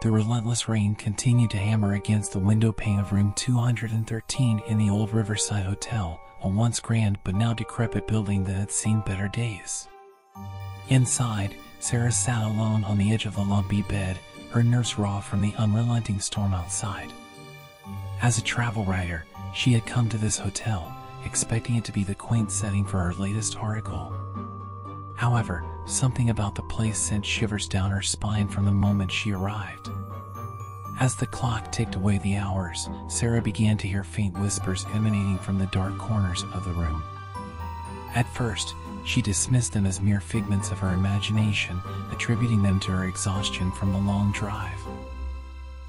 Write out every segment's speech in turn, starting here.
The relentless rain continued to hammer against the window pane of room 213 in the old Riverside Hotel, a once grand but now decrepit building that had seen better days. Inside, Sarah sat alone on the edge of the lumpy bed, her nerves raw from the unrelenting storm outside. As a travel writer, she had come to this hotel, expecting it to be the quaint setting for her latest article. However, something about the place sent shivers down her spine from the moment she arrived. As the clock ticked away the hours, Sarah began to hear faint whispers emanating from the dark corners of the room. At first, she dismissed them as mere figments of her imagination, attributing them to her exhaustion from the long drive.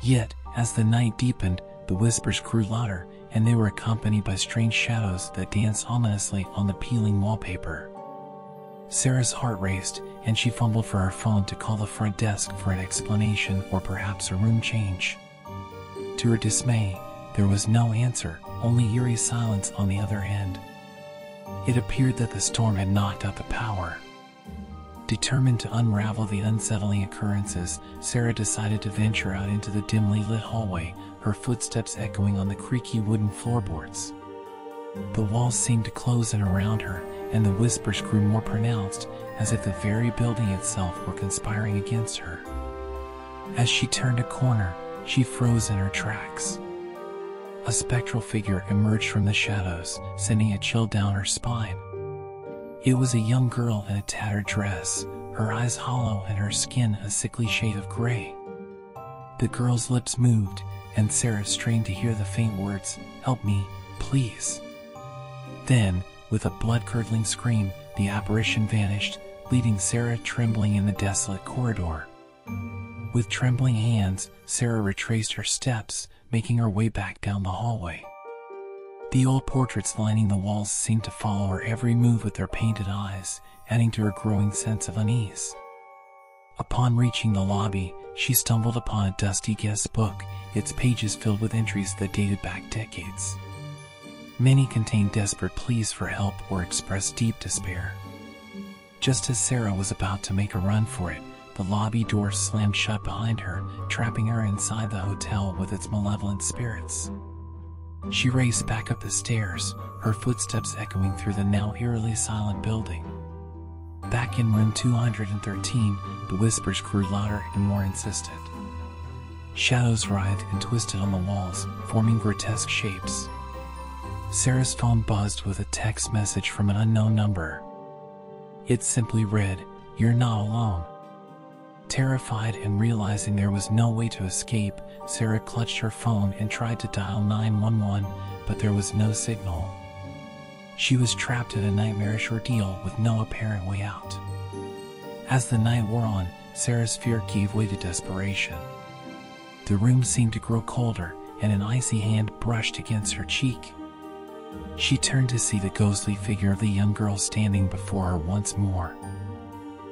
Yet, as the night deepened, the whispers grew louder, and they were accompanied by strange shadows that danced ominously on the peeling wallpaper. Sarah's heart raced, and she fumbled for her phone to call the front desk for an explanation or perhaps a room change. To her dismay, there was no answer, only eerie silence on the other end. It appeared that the storm had knocked out the power. Determined to unravel the unsettling occurrences, Sarah decided to venture out into the dimly lit hallway, her footsteps echoing on the creaky wooden floorboards. The walls seemed to close in around her, and the whispers grew more pronounced, as if the very building itself were conspiring against her. As she turned a corner, she froze in her tracks. A spectral figure emerged from the shadows, sending a chill down her spine. It was a young girl in a tattered dress, her eyes hollow and her skin a sickly shade of gray. The girl's lips moved, and Sarah strained to hear the faint words, "Help me, please." Then, with a blood-curdling scream, the apparition vanished, leaving Sarah trembling in the desolate corridor. With trembling hands, Sarah retraced her steps, making her way back down the hallway. The old portraits lining the walls seemed to follow her every move with their painted eyes, adding to her growing sense of unease. Upon reaching the lobby, she stumbled upon a dusty guest book, its pages filled with entries that dated back decades. Many contained desperate pleas for help or expressed deep despair. Just as Sarah was about to make a run for it, the lobby door slammed shut behind her, trapping her inside the hotel with its malevolent spirits. She raced back up the stairs, her footsteps echoing through the now eerily silent building. Back in room 213, the whispers grew louder and more insistent. Shadows writhed and twisted on the walls, forming grotesque shapes. Sarah's phone buzzed with a text message from an unknown number. It simply read, "You're not alone." Terrified and realizing there was no way to escape, Sarah clutched her phone and tried to dial 911, but there was no signal. She was trapped in a nightmarish ordeal with no apparent way out. As the night wore on, Sarah's fear gave way to desperation. The room seemed to grow colder, and an icy hand brushed against her cheek. She turned to see the ghostly figure of the young girl standing before her once more.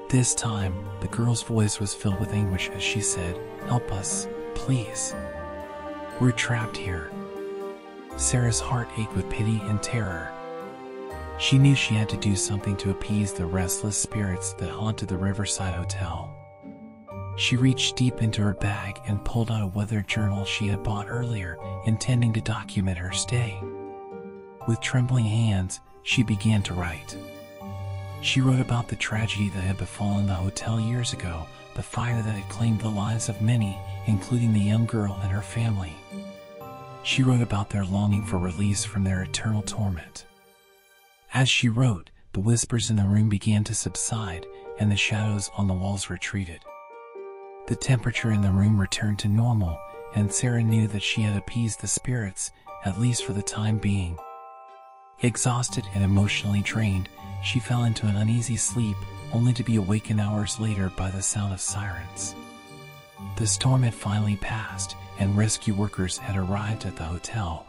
This time, the girl's voice was filled with anguish as she said, "Help us, please. We're trapped here." Sarah's heart ached with pity and terror. She knew she had to do something to appease the restless spirits that haunted the Riverside Hotel. She reached deep into her bag and pulled out a weathered journal she had bought earlier, intending to document her stay. With trembling hands, she began to write. She wrote about the tragedy that had befallen the hotel years ago, the fire that had claimed the lives of many, including the young girl and her family. She wrote about their longing for release from their eternal torment. As she wrote, the whispers in the room began to subside, and the shadows on the walls retreated. The temperature in the room returned to normal, and Sarah knew that she had appeased the spirits, at least for the time being. Exhausted and emotionally drained, she fell into an uneasy sleep, only to be awakened hours later by the sound of sirens. The storm had finally passed, and rescue workers had arrived at the hotel.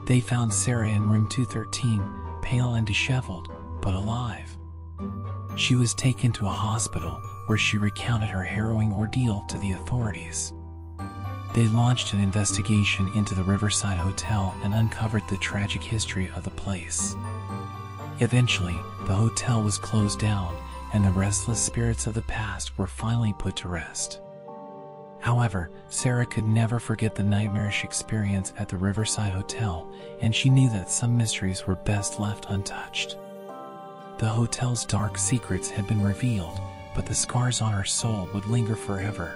They found Sarah in room 213, pale and disheveled, but alive. She was taken to a hospital, where she recounted her harrowing ordeal to the authorities. They launched an investigation into the Riverside Hotel and uncovered the tragic history of the place. Eventually, the hotel was closed down, and the restless spirits of the past were finally put to rest. However, Sarah could never forget the nightmarish experience at the Riverside Hotel, and she knew that some mysteries were best left untouched. The hotel's dark secrets had been revealed, but the scars on her soul would linger forever.